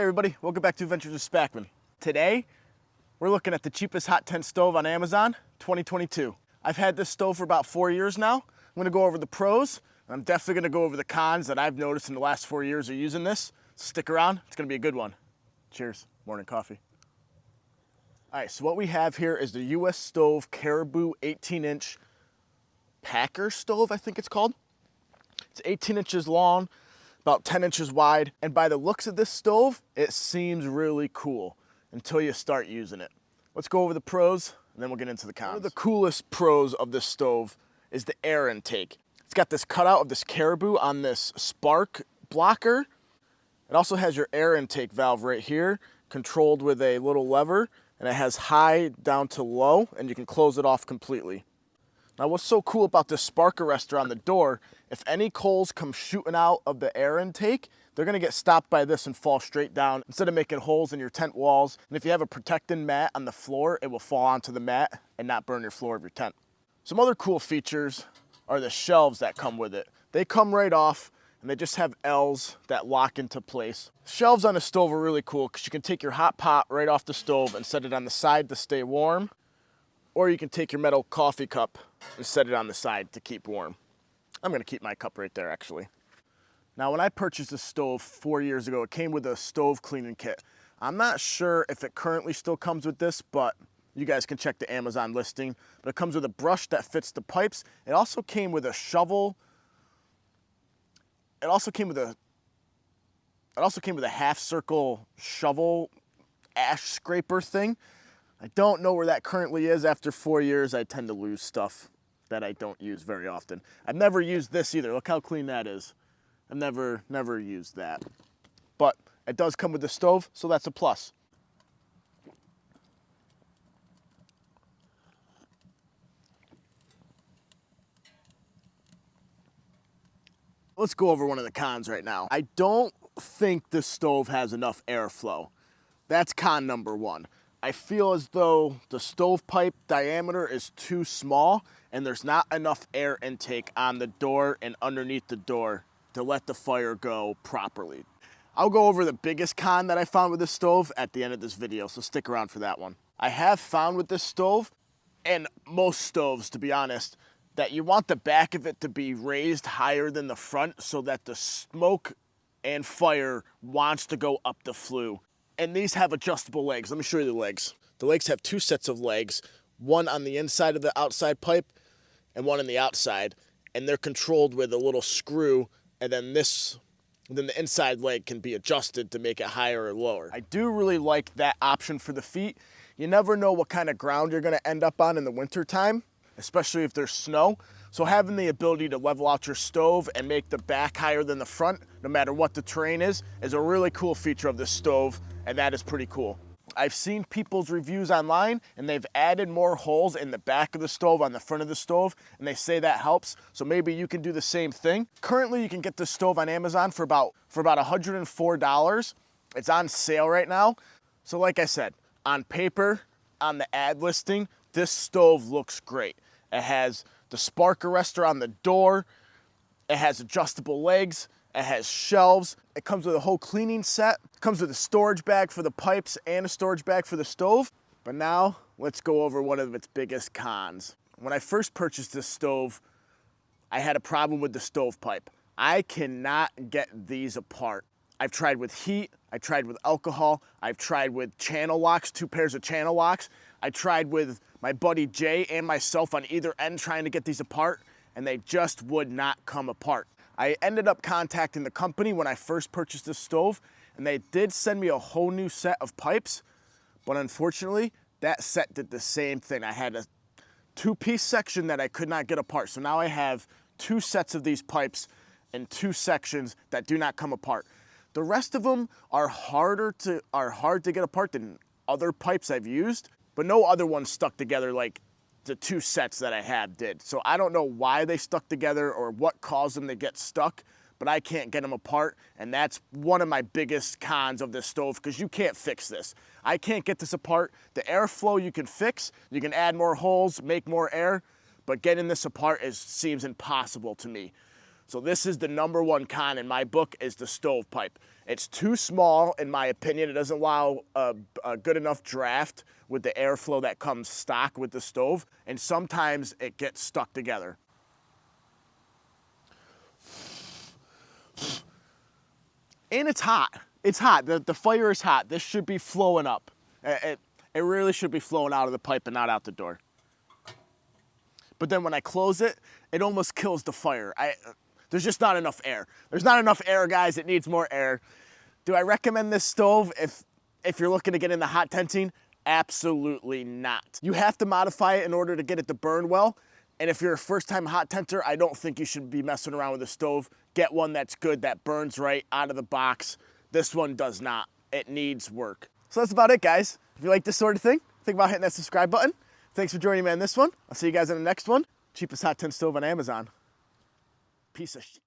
Hey everybody, welcome back to Adventures with Spackmann. Today, we're looking at the cheapest hot tent stove on Amazon, 2022. I've had this stove for about 4 years now. I'm gonna go over the pros, and I'm definitely gonna go over the cons that I've noticed in the last 4 years of using this. Stick around, it's gonna be a good one. Cheers, morning coffee. All right, so what we have here is the US Stoves Caribou 18-inch Packer stove, I think it's called. It's 18 inches long, about 10 inches wide, and by the looks of this stove, it seems really cool until you start using it. Let's go over the pros, and then we'll get into the cons. One of the coolest pros of this stove is the air intake. It's got this cutout of this Caribou on this spark blocker. It also has your air intake valve right here, controlled with a little lever, and it has high down to low, and you can close it off completely. Now what's so cool about this spark arrestor on the door, if any coals come shooting out of the air intake, they're gonna get stopped by this and fall straight down instead of making holes in your tent walls. And if you have a protecting mat on the floor, it will fall onto the mat and not burn your floor of your tent. Some other cool features are the shelves that come with it. They come right off and they just have L's that lock into place. Shelves on a stove are really cool because you can take your hot pot right off the stove and set it on the side to stay warm, or you can take your metal coffee cup and set it on the side to keep warm. I'm gonna keep my cup right there actually. Now when I purchased this stove 4 years ago, it came with a stove cleaning kit. I'm not sure if it currently still comes with this, but you guys can check the Amazon listing. But it comes with a brush that fits the pipes. It also came with a shovel. It also came with a half circle shovel ash scraper thing. I don't know where that currently is. After 4 years, I tend to lose stuff that I don't use very often. I've never used this either. Look how clean that is. I've never used that. But it does come with the stove, so that's a plus. Let's go over one of the cons right now. I don't think this stove has enough airflow. That's con number one. I feel as though the stovepipe diameter is too small and there's not enough air intake on the door and underneath the door to let the fire go properly. I'll go over the biggest con that I found with this stove at the end of this video, so stick around for that one. I have found with this stove, and most stoves to be honest, that you want the back of it to be raised higher than the front so that the smoke and fire wants to go up the flue. And these have adjustable legs. Let me show you the legs. The legs have two sets of legs, one on the inside of the outside pipe and one on the outside. And they're controlled with a little screw, and then the inside leg can be adjusted to make it higher or lower. I do really like that option for the feet. You never know what kind of ground you're gonna end up on in the winter time, especially if there's snow. So having the ability to level out your stove and make the back higher than the front, no matter what the terrain is a really cool feature of this stove, and that is pretty cool. I've seen people's reviews online, and they've added more holes in the back of the stove, on the front of the stove, and they say that helps, so maybe you can do the same thing. Currently, you can get this stove on Amazon for about $104. It's on sale right now. So like I said, on paper, on the ad listing, this stove looks great. It has the spark arrestor on the door, it has adjustable legs, it has shelves, it comes with a whole cleaning set, it comes with a storage bag for the pipes and a storage bag for the stove. But now, let's go over one of its biggest cons. When I first purchased this stove, I had a problem with the stovepipe. I cannot get these apart. I've tried with heat, I tried with alcohol, I've tried with channel locks, 2 pairs of channel locks. I tried with my buddy Jay and myself on either end trying to get these apart, and they just would not come apart. I ended up contacting the company when I first purchased this stove, and they did send me a whole new set of pipes, but unfortunately, that set did the same thing. I had a 2-piece section that I could not get apart. So now I have 2 sets of these pipes and 2 sections that do not come apart. The rest of them are hard to get apart than other pipes I've used, but no other one stuck together like the 2 sets that I had did. So I don't know why they stuck together or what caused them to get stuck, but I can't get them apart, and that's one of my biggest cons of this stove, because you can't fix this. I can't get this apart. The airflow you can fix, you can add more holes, make more air, but getting this apart seems impossible to me. So this is the #1 con in my book, is the stovepipe. It's too small, in my opinion. It doesn't allow a good enough draft with the airflow that comes stock with the stove, and sometimes it gets stuck together. And it's hot. It's hot. The fire is hot. This should be flowing up. It really should be flowing out of the pipe and not out the door. But then when I close it, it almost kills the fire. There's just not enough air. There's not enough air, guys. It needs more air. Do I recommend this stove if you're looking to get into hot tenting? Absolutely not. You have to modify it in order to get it to burn well. And if you're a first-time hot tenter, I don't think you should be messing around with a stove. Get one that's good, that burns right out of the box. This one does not. It needs work. So that's about it, guys. If you like this sort of thing, think about hitting that subscribe button. Thanks for joining me on this one. I'll see you guys in the next one. Cheapest hot tent stove on Amazon. Piece of shit.